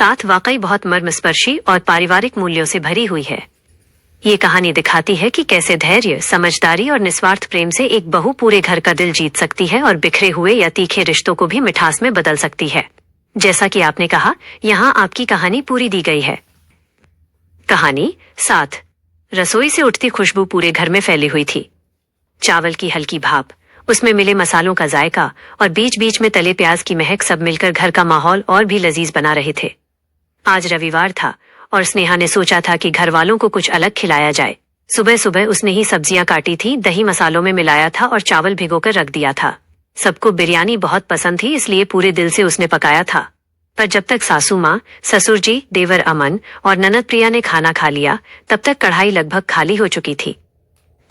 साथ वाकई बहुत मर्मस्पर्शी और पारिवारिक मूल्यों से भरी हुई है। ये कहानी दिखाती है कि कैसे धैर्य, समझदारी और निस्वार्थ प्रेम से एक बहू पूरे घर का दिल जीत सकती है और बिखरे हुए या तीखे रिश्तों को भी मिठास में बदल सकती है। जैसा कि आपने कहा, यहाँ आपकी कहानी पूरी दी गई है। कहानी 7। रसोई से उठती खुशबू पूरे घर में फैली हुई थी। चावल की हल्की भाप, उसमें मिले मसालों का जायका और बीच बीच में तले प्याज की महक सब मिलकर घर का माहौल और भी लजीज बना रहे थे। आज रविवार था और स्नेहा ने सोचा था कि घर वालों को कुछ अलग खिलाया जाए। सुबह सुबह उसने ही सब्जियां काटी थी, दही मसालों में मिलाया था और चावल भिगोकर रख दिया था। सबको बिरयानी बहुत पसंद थी, इसलिए पूरे दिल से उसने पकाया था। पर जब तक सासू माँ, ससुर जी, देवर अमन और ननद प्रिया ने खाना खा लिया, तब तक कढ़ाई लगभग खाली हो चुकी थी।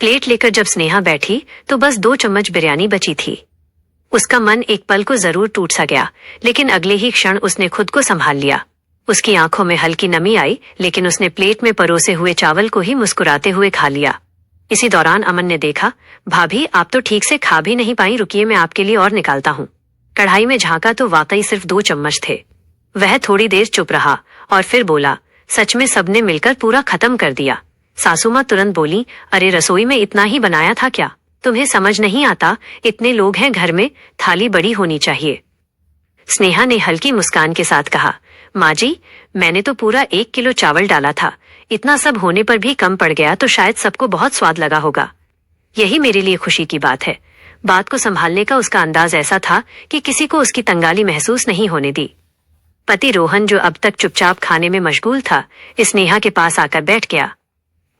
प्लेट लेकर जब स्नेहा बैठी तो बस 2 चम्मच बिरयानी बची थी। उसका मन एक पल को जरूर टूट सा गया, लेकिन अगले ही क्षण उसने खुद को संभाल लिया। उसकी आंखों में हल्की नमी आई, लेकिन उसने प्लेट में परोसे हुए चावल को ही मुस्कुराते हुए खा लिया। इसी दौरान अमन ने देखा, भाभी आप तो ठीक से खा भी नहीं पाई, रुकिए मैं आपके लिए और निकालता हूँ। कढ़ाई में झांका तो वाकई सिर्फ 2 चम्मच थे। वह थोड़ी देर चुप रहा और फिर बोला, सच में सबने मिलकर पूरा खत्म कर दिया। सासू माँ तुरंत बोली, अरे रसोई में इतना ही बनाया था क्या? तुम्हें समझ नहीं आता, इतने लोग हैं घर में, थाली बड़ी होनी चाहिए। स्नेहा ने हल्की मुस्कान के साथ कहा, माँ जी, मैंने तो पूरा 1 किलो चावल डाला था, इतना सब होने पर भी कम पड़ गया तो शायद सबको बहुत स्वाद लगा होगा। यही मेरे लिए खुशी की बात है। बात को संभालने का उसका अंदाज ऐसा था कि किसी को उसकी तंगाली महसूस नहीं होने दी। पति रोहन, जो अब तक चुपचाप खाने में मशगूल था, स्नेहा के पास आकर बैठ गया।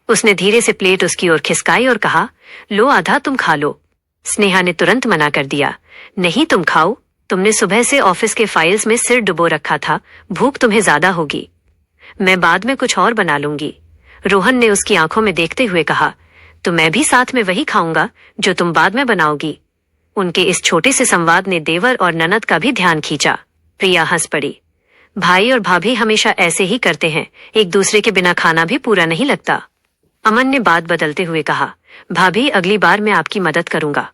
उसने धीरे से प्लेट उसकी ओर खिसकाई और कहा, लो आधा तुम खा लो। स्नेहा ने तुरंत मना कर दिया, नहीं तुम खाओ, तुमने सुबह से ऑफिस के फाइल्स में सिर डुबो रखा था, भूख तुम्हें ज्यादा होगी, मैं बाद में कुछ और बना लूंगी। रोहन ने उसकी आंखों में देखते हुए कहा, तो मैं भी साथ में वही खाऊंगा जो तुम बाद में बनाओगी। उनके इस छोटे से संवाद ने देवर और ननद का भी ध्यान खींचा। प्रिया हंस पड़ी, भाई और भाभी हमेशा ऐसे ही करते हैं, एक दूसरे के बिना खाना भी पूरा नहीं लगता। अमन ने बात बदलते हुए कहा, भाभी अगली बार मैं आपकी मदद करूंगा।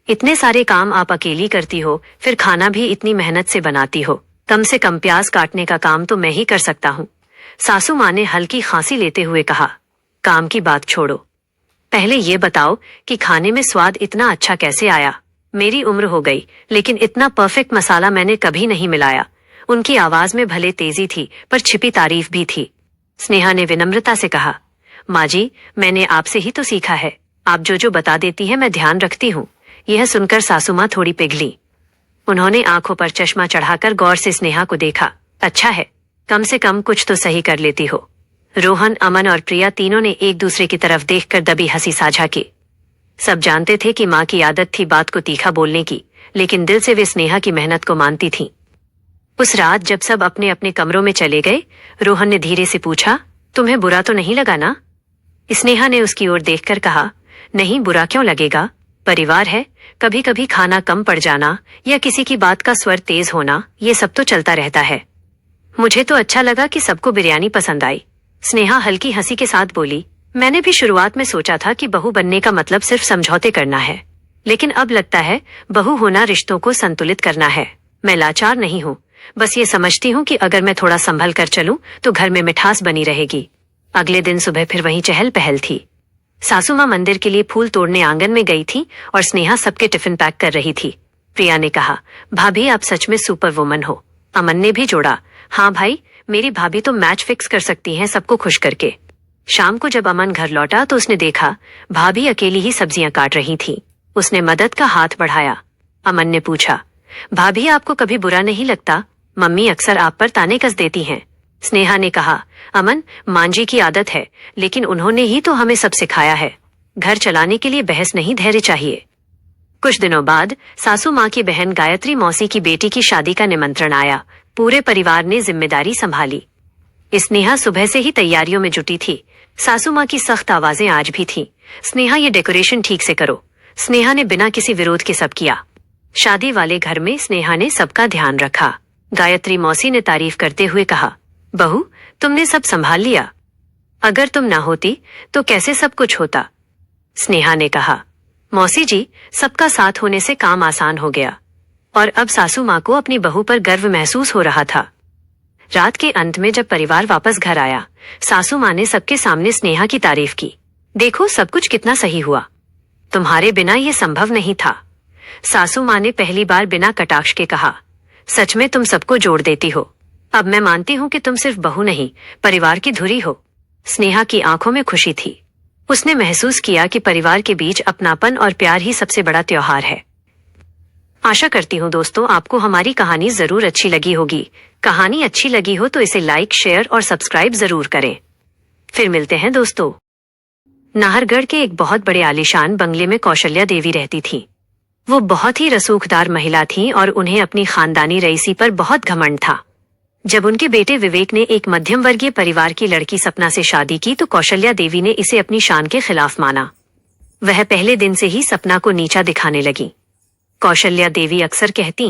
इतने सारे काम आप अकेली करती हो, फिर खाना भी इतनी मेहनत से बनाती हो, कम से कम प्याज काटने का काम तो मैं ही कर सकता हूँ। सासू माँ ने हल्की खांसी लेते हुए कहा, काम की बात छोड़ो, पहले ये बताओ कि खाने में स्वाद इतना अच्छा कैसे आया। मेरी उम्र हो गई, लेकिन इतना परफेक्ट मसाला मैंने कभी नहीं मिलाया। उनकी आवाज में भले तेजी थी, पर छिपी तारीफ भी थी। स्नेहा ने विनम्रता से कहा, माँ जी, मैंने आपसे ही तो सीखा है, आप जो जो बता देती हैं मैं ध्यान रखती हूँ। यह सुनकर सासू माँ थोड़ी पिघली। उन्होंने आंखों पर चश्मा चढ़ाकर गौर से स्नेहा को देखा, अच्छा है, कम से कम कुछ तो सही कर लेती हो। रोहन, अमन और प्रिया तीनों ने एक दूसरे की तरफ देखकर दबी हंसी साझा की। सब जानते थे कि माँ की आदत थी बात को तीखा बोलने की, लेकिन दिल से वे स्नेहा की मेहनत को मानती थीं। उस रात जब सब अपने अपने कमरों में चले गए, रोहन ने धीरे से पूछा, तुम्हें बुरा तो नहीं लगा ना? स्नेहा ने उसकी ओर देखकर कहा, नहीं, बुरा क्यों लगेगा, परिवार है, कभी कभी खाना कम पड़ जाना या किसी की बात का स्वर तेज होना, ये सब तो चलता रहता है। मुझे तो अच्छा लगा कि सबको बिरयानी पसंद आई। स्नेहा हल्की हंसी के साथ बोली, मैंने भी शुरुआत में सोचा था कि बहू बनने का मतलब सिर्फ समझौते करना है, लेकिन अब लगता है बहू होना रिश्तों को संतुलित करना है। मैं लाचार नहीं हूँ, बस ये समझती हूँ कि अगर मैं थोड़ा संभल कर चलूं तो घर में मिठास बनी रहेगी। अगले दिन सुबह फिर वहीं चहल पहल थी। सासू माँ मंदिर के लिए फूल तोड़ने आंगन में गई थी और स्नेहा सबके टिफिन पैक कर रही थी। प्रिया ने कहा, भाभी आप सच में सुपर वुमन हो। अमन ने भी जोड़ा, हाँ भाई, मेरी भाभी तो मैच फिक्स कर सकती हैं सबको खुश करके। शाम को जब अमन घर लौटा तो उसने देखा भाभी अकेली ही सब्जियां काट रही थी। उसने मदद का हाथ बढ़ाया। अमन ने पूछा, भाभी आपको कभी बुरा नहीं लगता? मम्मी अक्सर आप पर ताने कस देती हैं। स्नेहा ने कहा, अमन, मां जी की आदत है, लेकिन उन्होंने ही तो हमें सब सिखाया है। घर चलाने के लिए बहस नहीं, धैर्य चाहिए। कुछ दिनों बाद सासू माँ की बहन गायत्री मौसी की बेटी की शादी का निमंत्रण आया। पूरे परिवार ने जिम्मेदारी संभाली। स्नेहा सुबह से ही तैयारियों में जुटी थी। सासू माँ की सख्त आवाजें आज भी थीं, स्नेहा ये डेकोरेशन ठीक से करो। स्नेहा ने बिना किसी विरोध के सब किया। शादी वाले घर में स्नेहा ने सबका ध्यान रखा। गायत्री मौसी ने तारीफ करते हुए कहा, बहू तुमने सब संभाल लिया, अगर तुम ना होती तो कैसे सब कुछ होता। स्नेहा ने कहा, मौसी जी, सबका साथ होने से काम आसान हो गया। और अब सासू माँ को अपनी बहू पर गर्व महसूस हो रहा था। रात के अंत में जब परिवार वापस घर आया, सासू माँ ने सबके सामने स्नेहा की तारीफ की। देखो सब कुछ कितना सही हुआ, तुम्हारे बिना ये संभव नहीं था। सासू माँ ने पहली बार बिना कटाक्ष के कहा, सच में तुम सबको जोड़ देती हो। अब मैं मानती हूँ कि तुम सिर्फ बहू नहीं, परिवार की धुरी हो। स्नेहा की आंखों में खुशी थी। उसने महसूस किया कि परिवार के बीच अपनापन और प्यार ही सबसे बड़ा त्योहार है। आशा करती हूँ दोस्तों आपको हमारी कहानी जरूर अच्छी लगी होगी। कहानी अच्छी लगी हो तो इसे लाइक, शेयर और सब्सक्राइब जरूर करें। फिर मिलते हैं दोस्तों। नाहरगढ़ के एक बहुत बड़े आलीशान बंगले में कौशल्या देवी रहती थी। वो बहुत ही रसूखदार महिला थीं और उन्हें अपनी खानदानी रईसी पर बहुत घमंड था। जब उनके बेटे विवेक ने एक मध्यम वर्गीय परिवार की लड़की सपना से शादी की तो कौशल्या देवी ने इसे अपनी शान के खिलाफ माना। वह पहले दिन से ही सपना को नीचा दिखाने लगी। कौशल्या देवी अक्सर कहती,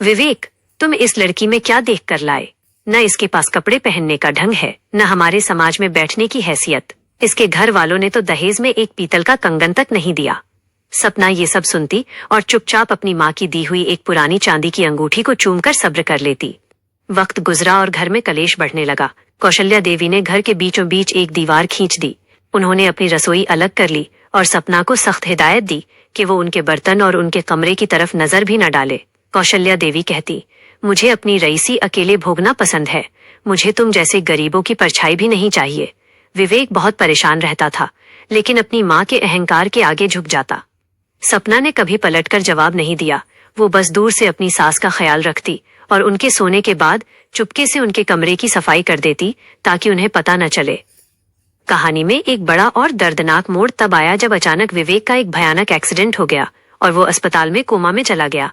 विवेक तुम इस लड़की में क्या देख कर लाए? न इसके पास कपड़े पहनने का ढंग है, न हमारे समाज में बैठने की हैसियत। इसके घर वालों ने तो दहेज में एक पीतल का कंगन तक नहीं दिया। सपना ये सब सुनती और चुपचाप अपनी माँ की दी हुई एक पुरानी चांदी की अंगूठी को चूमकर सब्र कर लेती। वक्त गुजरा और घर में कलेश बढ़ने लगा। कौशल्या देवी ने घर के बीचों बीच एक दीवार खींच दी। उन्होंने अपनी रसोई अलग कर ली और सपना को सख्त हिदायत दी कि वो उनके बर्तन और उनके कमरे की तरफ नजर भी न डाले। कौशल्या देवी कहती, मुझे अपनी रईसी अकेले भोगना पसंद है। मुझे तुम जैसे गरीबों की परछाई भी नहीं चाहिए। विवेक बहुत परेशान रहता था, लेकिन अपनी माँ के अहंकार के आगे झुक जाता। सपना ने कभी पलटकर जवाब नहीं दिया। वो बस दूर से अपनी सास का ख्याल रखती और उनके सोने के बाद चुपके से उनके कमरे की सफाई कर देती ताकि उन्हें पता न चले। कहानी में एक बड़ा और दर्दनाक मोड़ तब आया जब अचानक विवेक का एक भयानक एक्सीडेंट हो गया और वो अस्पताल में कोमा में चला गया।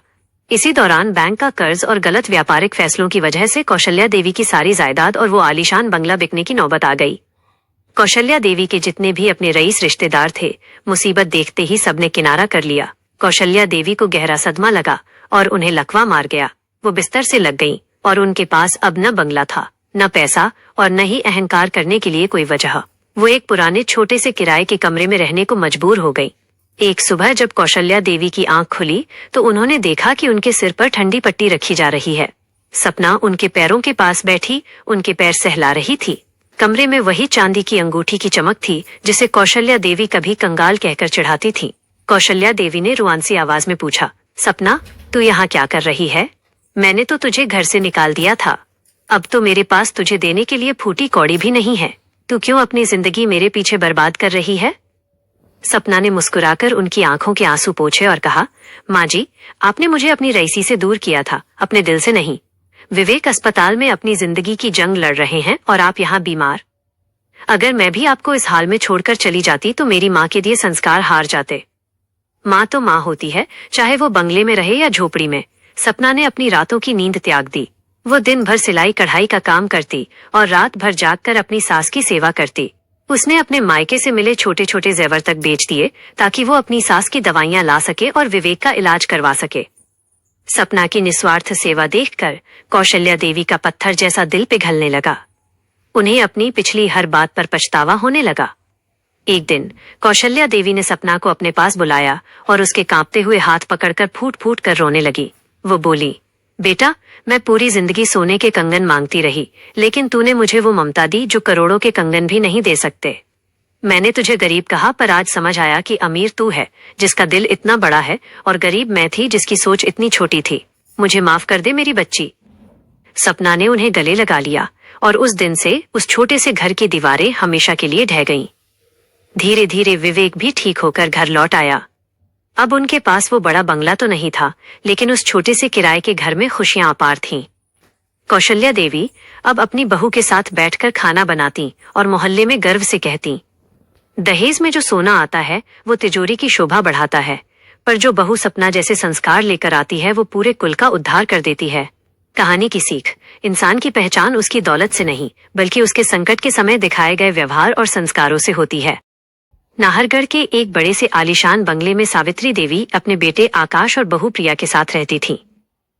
इसी दौरान बैंक का कर्ज और गलत व्यापारिक फैसलों की वजह से कौशल्या देवी की सारी जायदाद और वो आलीशान बंगला बिकने की नौबत आ गई। कौशल्या देवी के जितने भी अपने रईस रिश्तेदार थे, मुसीबत देखते ही सबने किनारा कर लिया। कौशल्या देवी को गहरा सदमा लगा और उन्हें लकवा मार गया। वो बिस्तर से लग गईं और उनके पास अब न बंगला था, न पैसा और न ही अहंकार करने के लिए कोई वजह। वो एक पुराने छोटे से किराए के कमरे में रहने को मजबूर हो गई। एक सुबह जब कौशल्या देवी की आंख खुली तो उन्होंने देखा कि उनके सिर पर ठंडी पट्टी रखी जा रही है। सपना उनके पैरों के पास बैठी उनके पैर सहला रही थी। कमरे में वही चांदी की अंगूठी की चमक थी जिसे कौशल्या देवी कभी कंगाल कहकर चिढ़ाती थी। कौशल्या देवी ने रुआंसी आवाज में पूछा, सपना तू यहाँ क्या कर रही है? मैंने तो तुझे घर से निकाल दिया था। अब तो मेरे पास तुझे देने के लिए फूटी कौड़ी भी नहीं है। तू क्यों अपनी जिंदगी मेरे पीछे बर्बाद कर रही है? सपना ने मुस्कुराकर उनकी आंखों के आंसू पोंछे और कहा, माँ जी, आपने मुझे अपनी रईसी से दूर किया था, अपने दिल से नहीं। विवेक अस्पताल में अपनी जिंदगी की जंग लड़ रहे हैं और आप यहाँ बीमार। अगर मैं भी आपको इस हाल में छोड़कर चली जाती तो मेरी माँ के दिए संस्कार हार जाते। माँ तो माँ होती है, चाहे वो बंगले में रहे या झोपड़ी में। सपना ने अपनी रातों की नींद त्याग दी। वो दिन भर सिलाई कढ़ाई का काम करती और रात भर जागकर अपनी सास की सेवा करती। उसने अपने मायके से मिले छोटे छोटे जेवर तक बेच दिए ताकि वो अपनी सास की दवाइयां ला सके और विवेक का इलाज करवा सके। सपना की निस्वार्थ सेवा देखकर कौशल्या देवी का पत्थर जैसा दिल पिघलने लगा। उन्हें अपनी पिछली हर बात पर पछतावा होने लगा। एक दिन कौशल्या देवी ने सपना को अपने पास बुलाया और उसके कांपते हुए हाथ पकड़कर फूट फूट कर रोने लगी। वो बोली, बेटा, मैं पूरी जिंदगी सोने के कंगन मांगती रही, लेकिन तूने मुझे वो ममता दी जो करोड़ों के कंगन भी नहीं दे सकते। मैंने तुझे गरीब कहा, पर आज समझ आया कि अमीर तू है जिसका दिल इतना बड़ा है, और गरीब मैं थी जिसकी सोच इतनी छोटी थी। मुझे माफ कर दे मेरी बच्ची। सपना ने उन्हें गले लगा लिया और उस दिन से उस छोटे से घर की दीवारें हमेशा के लिए ढह गईं। धीरे धीरे विवेक भी ठीक होकर घर लौट आया। अब उनके पास वो बड़ा बंगला तो नहीं था, लेकिन उस छोटे से किराए के घर में खुशियां अपार थीं। कौशल्या देवी अब अपनी बहू के साथ बैठकर खाना बनाती और मोहल्ले में गर्व से कहती, दहेज में जो सोना आता है वो तिजोरी की शोभा बढ़ाता है, पर जो बहू सपना जैसे संस्कार लेकर आती है वो पूरे कुल का उद्धार कर देती है। कहानी की सीख, इंसान की पहचान उसकी दौलत से नहीं बल्कि उसके संकट के समय दिखाए गए व्यवहार और संस्कारों से होती है। नाहरगढ़ के एक बड़े से आलीशान बंगले में सावित्री देवी अपने बेटे आकाश और बहू प्रिया के साथ रहती थीं।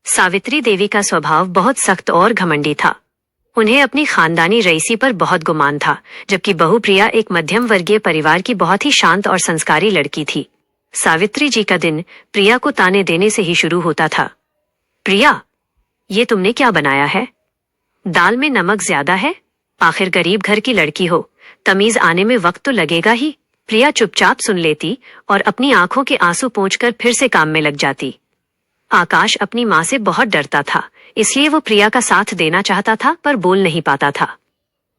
सावित्री देवी का स्वभाव बहुत सख्त और घमंडी था। उन्हें अपनी खानदानी रईसी पर बहुत गुमान था, जबकि बहू प्रिया एक मध्यम वर्गीय परिवार की बहुत ही शांत और संस्कारी लड़की थी। सावित्री जी का दिन प्रिया को ताने देने से ही शुरू होता था। प्रिया, ये तुमने क्या बनाया है? दाल में नमक ज्यादा है? आखिर गरीब घर की लड़की हो, तमीज आने में वक्त तो लगेगा ही। प्रिया चुपचाप सुन लेती और अपनी आंखों के आंसू पोंछकर फिर से काम में लग जाती। आकाश अपनी माँ से बहुत डरता था, इसलिए वो प्रिया का साथ देना चाहता था पर बोल नहीं पाता था।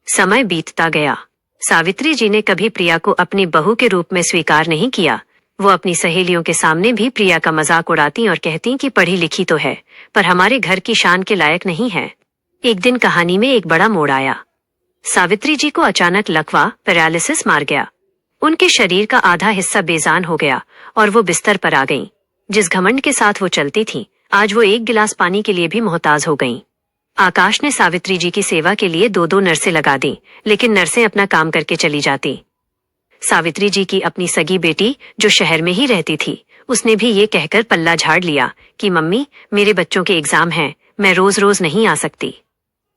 समय बीतता गया। सावित्री जी ने कभी प्रिया को अपनी बहू के रूप में स्वीकार नहीं किया। वो अपनी सहेलियों के सामने भी प्रिया का मजाक उड़ाती और कहती कि पढ़ी लिखी तो है, पर हमारे घर की शान के लायक नहीं है। एक दिन कहानी में एक बड़ा मोड़ आया। सावित्री जी को अचानक लकवा पैरालिसिस मार गया। उनके शरीर का आधा हिस्सा बेजान हो गया और वो बिस्तर पर आ गईं। जिस घमंड के साथ वो चलती थीं, आज वो एक गिलास पानी के लिए भी मोहताज हो गईं। आकाश ने सावित्री जी की सेवा के लिए 2-2 नर्सें लगा दी, लेकिन नर्सें अपना काम करके चली जाती। सावित्री जी की अपनी सगी बेटी, जो शहर में ही रहती थी, उसने भी ये कहकर पल्ला झाड़ लिया कि मम्मी, मेरे बच्चों के एग्जाम हैं, मैं रोज रोज नहीं आ सकती।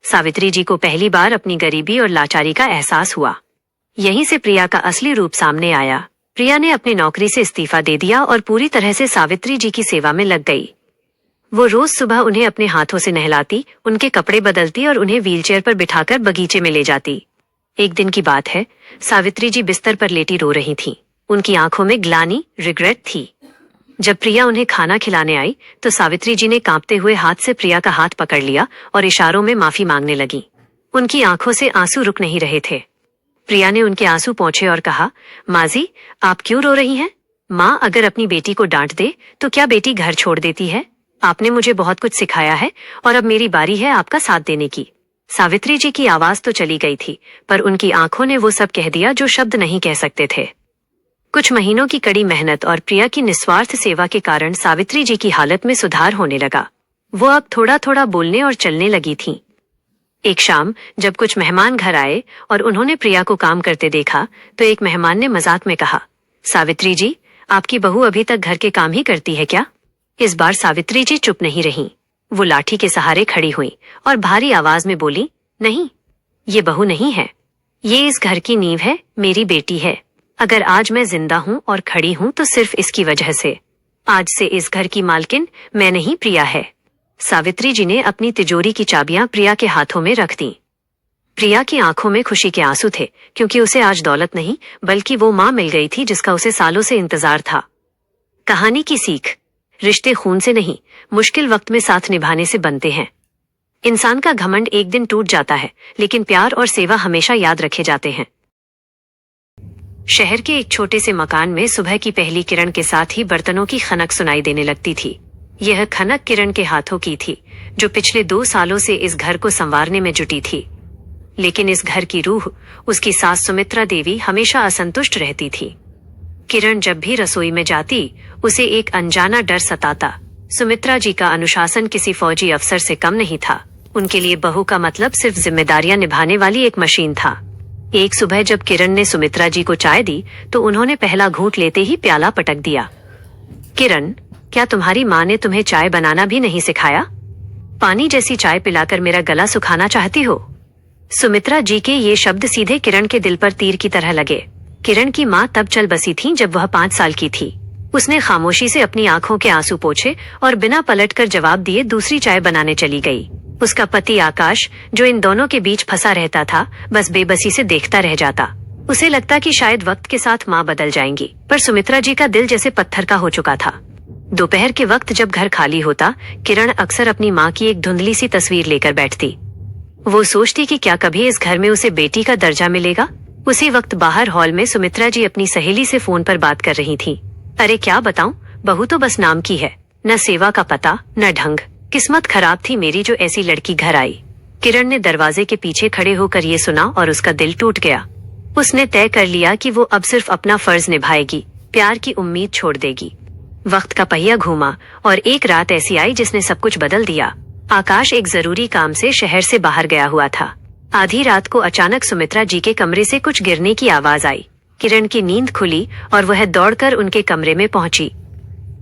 सावित्री जी को पहली बार अपनी गरीबी और लाचारी का एहसास हुआ। यहीं से प्रिया का असली रूप सामने आया। प्रिया ने अपनी नौकरी से इस्तीफा दे दिया और पूरी तरह से सावित्री जी की सेवा में लग गई। वो रोज सुबह उन्हें अपने हाथों से नहलाती, उनके कपड़े बदलती और उन्हें व्हीलचेयर पर बिठाकर बगीचे में ले जाती। एक दिन की बात है, सावित्री जी बिस्तर पर लेटी रो रही थीं। उनकी आंखों में ग्लानि, रिग्रेट थी। जब प्रिया उन्हें खाना खिलाने आई तो सावित्री जी ने कांपते हुए हाथ से प्रिया का हाथ पकड़ लिया और इशारों में माफी मांगने लगी। उनकी आंखों से आंसू रुक नहीं रहे थे। प्रिया ने उनके आंसू पोंछे और कहा, माँ जी, आप क्यों रो रही हैं? माँ अगर अपनी बेटी को डांट दे तो क्या बेटी घर छोड़ देती है? आपने मुझे बहुत कुछ सिखाया है और अब मेरी बारी है आपका साथ देने की। सावित्री जी की आवाज तो चली गई थी, पर उनकी आंखों ने वो सब कह दिया जो शब्द नहीं कह सकते थे। कुछ महीनों की कड़ी मेहनत और प्रिया की निस्वार्थ सेवा के कारण सावित्री जी की हालत में सुधार होने लगा। वो अब थोड़ा थोड़ा बोलने और चलने लगी थीं। एक शाम जब कुछ मेहमान घर आए और उन्होंने प्रिया को काम करते देखा तो एक मेहमान ने मजाक में कहा, सावित्री जी, आपकी बहू अभी तक घर के काम ही करती है क्या? इस बार सावित्री जी चुप नहीं रहीं। वो लाठी के सहारे खड़ी हुई और भारी आवाज में बोली, नहीं, ये बहू नहीं है, ये इस घर की नींव है, मेरी बेटी है। अगर आज मैं जिंदा हूँ और खड़ी हूँ तो सिर्फ इसकी वजह से। आज से इस घर की मालकिन मैं नहीं, प्रिया है। सावित्री जी ने अपनी तिजोरी की चाबियां प्रिया के हाथों में रख दी। प्रिया की आंखों में खुशी के आंसू थे, क्योंकि उसे आज दौलत नहीं बल्कि वो माँ मिल गई थी जिसका उसे सालों से इंतजार था। कहानी की सीख, रिश्ते खून से नहीं, मुश्किल वक्त में साथ निभाने से बनते हैं। इंसान का घमंड एक दिन टूट जाता है, लेकिन प्यार और सेवा हमेशा याद रखे जाते हैं। शहर के एक छोटे से मकान में सुबह की पहली किरण के साथ ही बर्तनों की खनक सुनाई देने लगती थी। यह खनक किरण के हाथों की थी, जो पिछले 2 सालों से इस घर को संवारने में जुटी थी। लेकिन इस घर की रूह, उसकी सास सुमित्रा देवी, हमेशा असंतुष्ट रहती थी। किरण जब भी रसोई में जाती, उसे एक अनजाना डर सताता। सुमित्रा जी का अनुशासन किसी फौजी अफसर से कम नहीं था। उनके लिए बहू का मतलब सिर्फ जिम्मेदारियां निभाने वाली एक मशीन था। एक सुबह जब किरण ने सुमित्रा जी को चाय दी तो उन्होंने पहला घूंट लेते ही प्याला पटक दिया। किरण, क्या तुम्हारी माँ ने तुम्हें चाय बनाना भी नहीं सिखाया? पानी जैसी चाय पिलाकर मेरा गला सुखाना चाहती हो? सुमित्रा जी के ये शब्द सीधे किरण के दिल पर तीर की तरह लगे। किरण की माँ तब चल बसी थी जब वह 5 साल की थी। उसने खामोशी से अपनी आंखों के आंसू पोंछे और बिना पलटकर जवाब दिए दूसरी चाय बनाने चली गई। उसका पति आकाश, जो इन दोनों के बीच फंसा रहता था, बस बेबसी से देखता रह जाता। उसे लगता कि शायद वक्त के साथ माँ बदल जाएंगी, पर सुमित्रा जी का दिल जैसे पत्थर का हो चुका था। दोपहर के वक्त जब घर खाली होता, किरण अक्सर अपनी माँ की एक धुंधली सी तस्वीर लेकर बैठती। वो सोचती कि क्या कभी इस घर में उसे बेटी का दर्जा मिलेगा। उसी वक्त बाहर हॉल में सुमित्रा जी अपनी सहेली से फोन पर बात कर रही थीं। अरे क्या बताऊं, बहू तो बस नाम की है, न सेवा का पता न ढंग। किस्मत खराब थी मेरी जो ऐसी लड़की घर आई। किरण ने दरवाजे के पीछे खड़े होकर ये सुना और उसका दिल टूट गया। उसने तय कर लिया कि वो अब सिर्फ अपना फर्ज निभाएगी, प्यार की उम्मीद छोड़ देगी। वक्त का पहिया घूमा और एक रात ऐसी आई जिसने सब कुछ बदल दिया। आकाश एक जरूरी काम से शहर से बाहर गया हुआ था। आधी रात को अचानक सुमित्रा जी के कमरे से कुछ गिरने की आवाज आई। किरण की नींद खुली और वह दौड़कर उनके कमरे में पहुंची।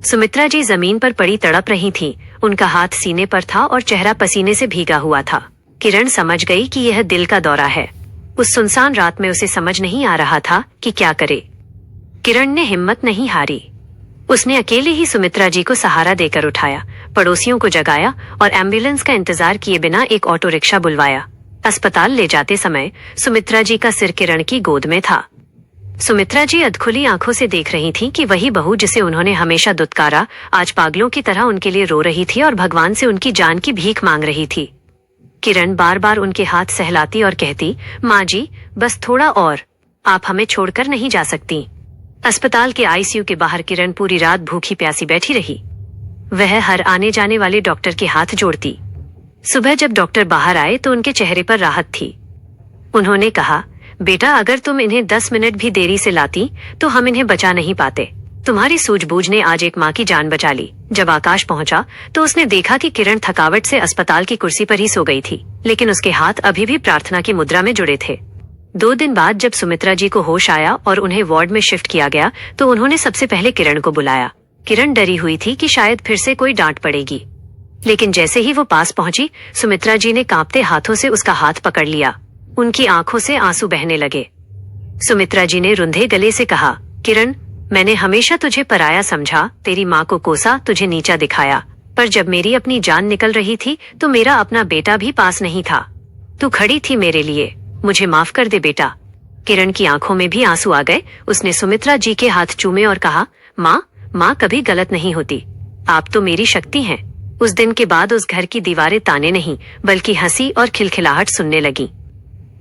सुमित्रा जी जमीन पर पड़ी तड़प रही थीं। उनका हाथ सीने पर था और चेहरा पसीने से भीगा हुआ था। किरण समझ गई कि यह दिल का दौरा है। उस सुनसान रात में उसे समझ नहीं आ रहा था कि क्या करे। किरण ने हिम्मत नहीं हारी। उसने अकेले ही सुमित्रा जी को सहारा देकर उठाया, पड़ोसियों को जगाया और एम्बुलेंस का इंतजार किए बिना एक ऑटो रिक्शा बुलवाया। अस्पताल ले जाते समय सुमित्रा जी का सिर किरण की गोद में था। सुमित्रा जी अधखुली आंखों से देख रही थीं कि वही बहू जिसे उन्होंने हमेशा दुत्कारा आज पागलों की तरह उनके लिए रो रही थी और भगवान से उनकी जान की भीख मांग रही थी। किरण बार बार उनके हाथ सहलाती और कहती, माँ जी बस थोड़ा और, आप हमें छोड़कर नहीं जा सकती। अस्पताल के आईसीयू के बाहर किरण पूरी रात भूखी प्यासी बैठी रही। वह हर आने जाने वाले डॉक्टर के हाथ जोड़ती। सुबह जब डॉक्टर बाहर आए तो उनके चेहरे पर राहत थी। उन्होंने कहा, बेटा अगर तुम इन्हें 10 मिनट भी देरी से लाती तो हम इन्हें बचा नहीं पाते। तुम्हारी सूझबूझ ने आज एक माँ की जान बचा ली। जब आकाश पहुंचा तो उसने देखा कि किरण थकावट से अस्पताल की कुर्सी पर ही सो गई थी, लेकिन उसके हाथ अभी भी प्रार्थना की मुद्रा में जुड़े थे। 2 दिन बाद जब सुमित्रा जी को होश आया और उन्हें वार्ड में शिफ्ट किया गया तो उन्होंने सबसे पहले किरण को बुलाया। किरण डरी हुई थी कि शायद फिर से कोई डांट पड़ेगी, लेकिन जैसे ही वो पास पहुंची सुमित्रा जी ने कांपते हाथों से उसका हाथ पकड़ लिया। उनकी आंखों से आंसू बहने लगे। सुमित्रा जी ने रुंधे गले से कहा, किरण मैंने हमेशा तुझे पराया समझा, तेरी माँ को कोसा, तुझे नीचा दिखाया, पर जब मेरी अपनी जान निकल रही थी तो मेरा अपना बेटा भी पास नहीं था। तू खड़ी थी मेरे लिए, मुझे माफ कर दे बेटा। किरण की आंखों में भी आंसू आ गए। उसने सुमित्रा जी के हाथ चूमे और कहा, माँ कभी गलत नहीं होती, आप तो मेरी शक्ति हैं। उस दिन के बाद उस घर की दीवारें ताने नहीं बल्कि हंसी और खिलखिलाहट सुनने लगी।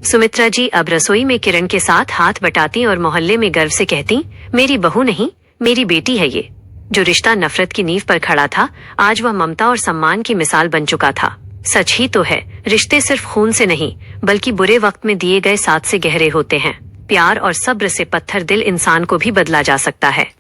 सुमित्रा जी अब रसोई में किरण के साथ हाथ बटाती और मोहल्ले में गर्व से कहती, मेरी बहू नहीं मेरी बेटी है ये। जो रिश्ता नफरत की नींव पर खड़ा था आज वह ममता और सम्मान की मिसाल बन चुका था। सच ही तो है, रिश्ते सिर्फ खून से नहीं बल्कि बुरे वक्त में दिए गए साथ से गहरे होते हैं। प्यार और सब्र से पत्थर दिल इंसान को भी बदला जा सकता है।